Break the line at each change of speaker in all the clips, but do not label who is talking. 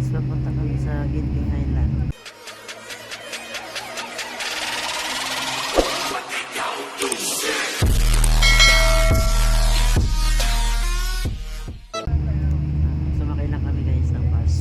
papunta kami sa Ginting Island. Sumakay lang kami guys ng bus.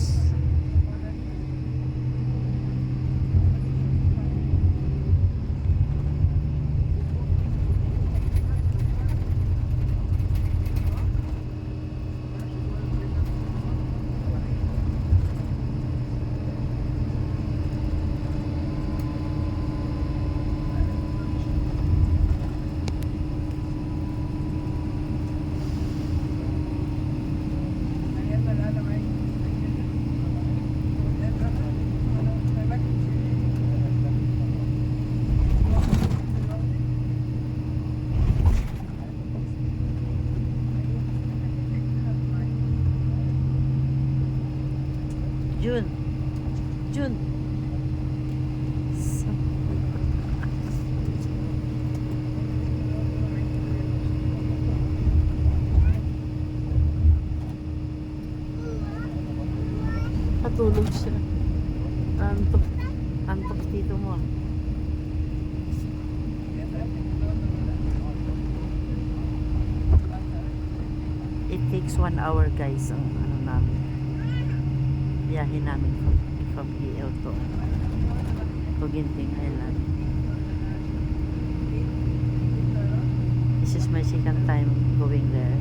Jun. Jun. Natulog siya. Antok. Antok dito mo. It takes 1 hour guys ang ano namin. Biyahe namin from PL to Ginting Island. This is my second time going there.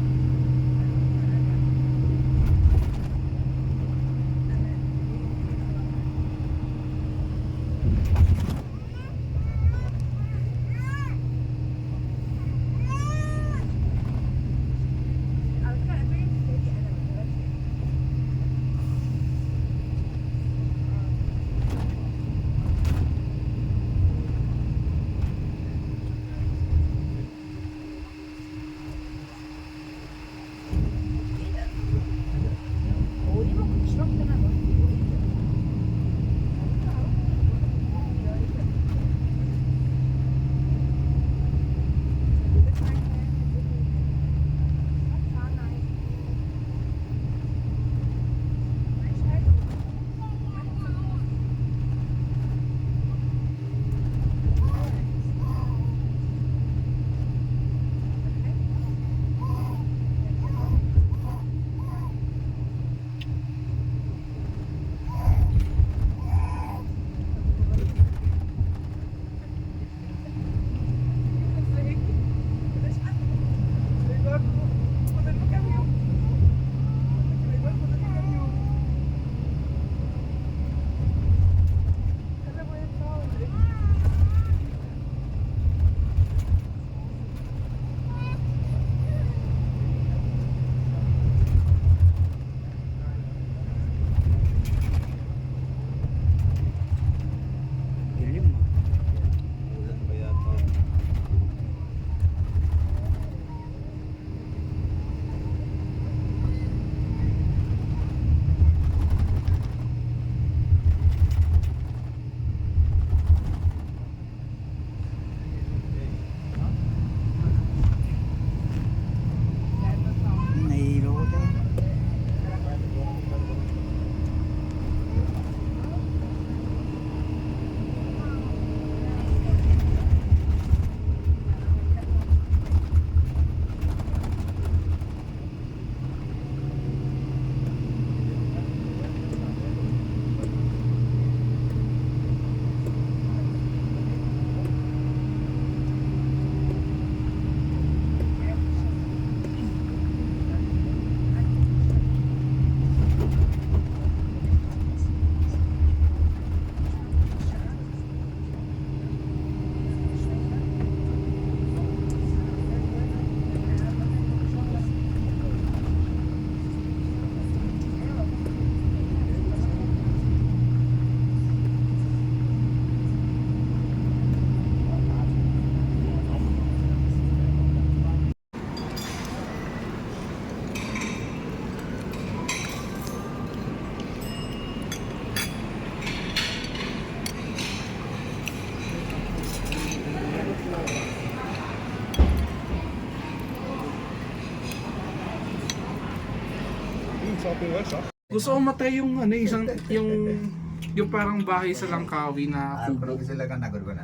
shopping, where shop? Gusto ko matry yung ano, yung parang bahay sa Langkawi na kubo.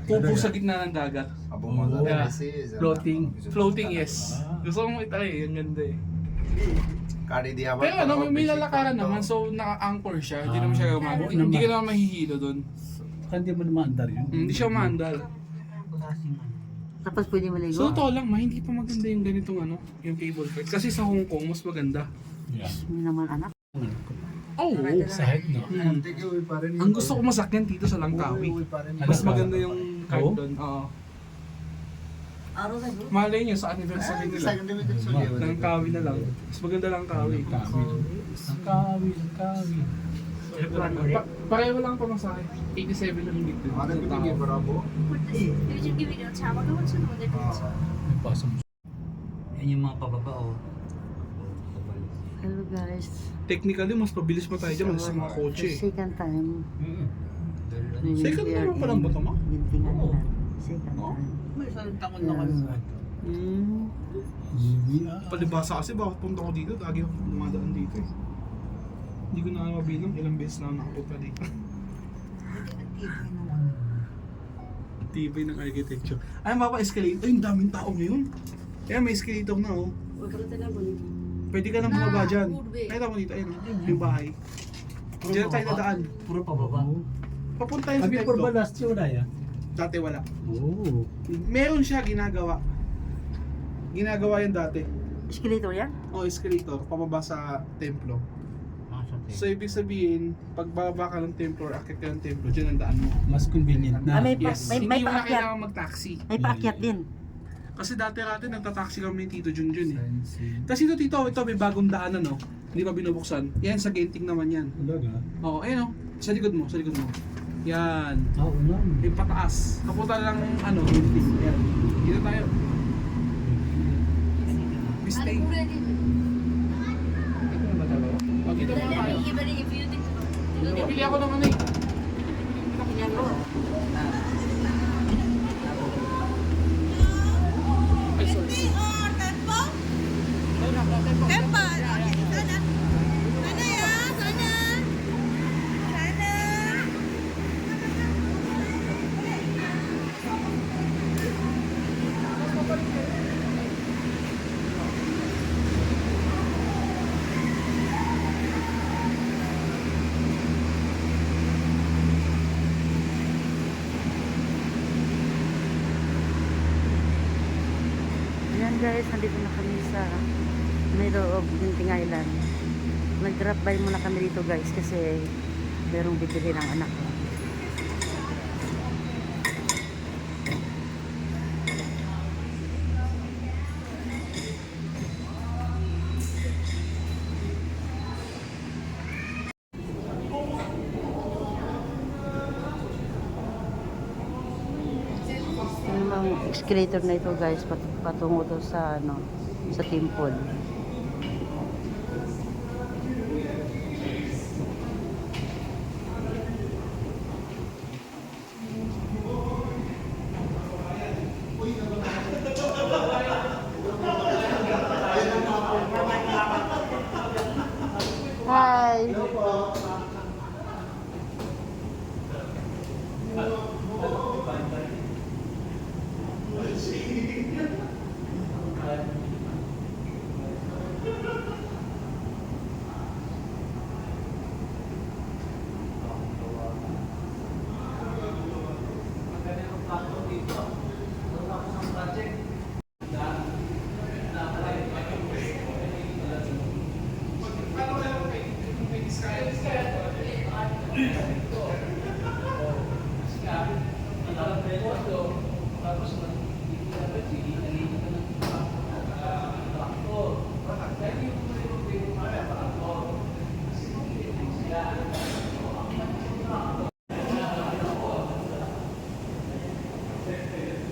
Kubo sa gitna ng dagat. Yeah. Floating, yes. Gusto ko itry, yung ganda eh. Pero ano, may lalakaran naman, so naka-anchor siya, hindi naman siya gumagano. Hindi ka naman mahihilo doon.
Hindi mo naman andar yun.
Hindi siya maandal.
Tapos pwede maligo.
So totoo lang, hindi pa maganda yung ganitong ano, yung cable car. Kasi sa Hong Kong, mas maganda.
Yeah.
Hindi naman anak.
Oh,
Sa head, no?
ang gusto ko masakyan dito sa Langkawi. Mas maganda yung card
Oo?
doon. Oo. Malay nyo sa anniversary nila. Langkawi na lang. Mas maganda Langkawi.
Langkawi.
Pareho lang pamasahe. 87 lang higit din.
요즘 기분이 자막을 맞추는 건데 그렇죠.
May pasok.
Yan yung mga pababa oh.
Hello guys.
Technically, mas pabilis pa tayo dyan sa mga kotse.
Second time.
Second
We are
naman pala
in
ba ito, ma?
Gintingan. Second
Oo.
time.
May isang taon na kami.
Palibasa kasi bakit punta ko dito, lagi ako dumadaan dito eh. Hindi ko na mabilang ilang beses na ako nakapunta dito. Tibay ng architecture. Ay, mapa-escalator. Ay, ang daming tao ngayon. Kaya may escalator na oh. Pwede ka nang bumaba dyan. Nakita mo dito, ayun oh, yung bahay. Diyan tayo nadaan.
Puro pababa.
Papunta yun sa
Abi, for
templo.
ba last year wala yan?
Dati wala.
Oo.
Meron siya ginagawa. Ginagawa yan dati.
Escalator yan?
O escalator, pababa sa templo. So ibig sabihin, pag bababa ka ng templo or akit ka ng templo, dyan ang daan mo.
Mas convenient na.
May
Yes,
may
hindi mo na
paakyat.
kailangan mag-taxi.
May paakyat din.
Kasi dati nagta-taxi kami ni Tito Junjun eh. Tapos ito may bagong daanan no. Hindi pa binubuksan. Yan sa Genting naman yan.
Talaga?
Oo, ayun oh. Sa likod mo. Yan.
Oo naman.
Yung pataas. Kapunta lang ano, Genting. Yan. Dito tayo. Stay. O, dito muna tayo. Bibili ako ng ano eh. Ay, sorry.
Ayan guys, nandito na kami sa middle of Ginting Island. Nag-drop by muna kami dito guys kasi merong bibili ng anak ko. Yung escalator na ito guys patungo to sa ano sa temple. Hi.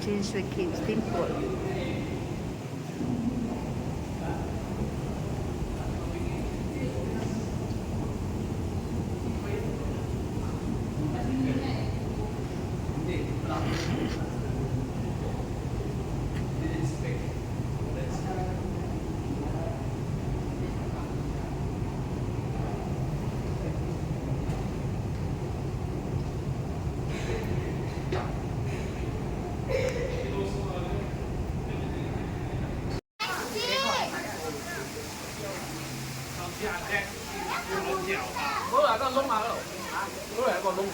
Change the Caves Temple.
嗰個係個窿下嗰度，嗰度係一個窿。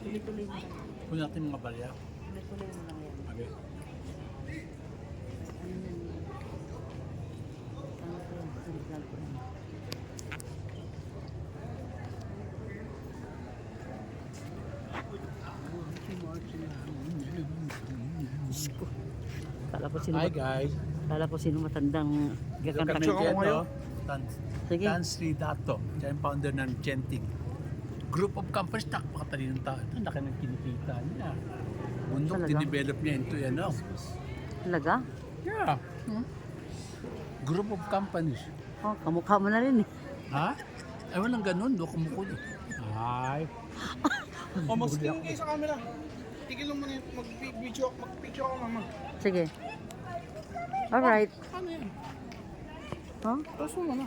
Tuloy-tuloy mo lang.
Kung natin mga balya.
Tuloy-tuloy mo lang yan.
Okay.
Ano yan? Ano ko yan? Sinigal ko yan. Diyos ko.
Hi guys.
Kala ko sino matandang gagantang
Capture
ito.
ko ngayon.
Sige.
Tan Sri Dato. Siya yung founder ng Genting. Group of companies na makatalinong tao. Ito, laki ng kinikita niya. Bundok,
Talaga?
dinevelop niya into yan. No?
Talaga?
Yeah. Group of companies.
Oh, kamukha mo na rin eh.
Ha? Ay, walang ganun. Do kumukul. Ay.
O, mag-stream kayo sa camera. Tigil lang muna yung mag-video ako, mama.
Sige. Alright.
Ano yan?
Huh?
Tapos mo na.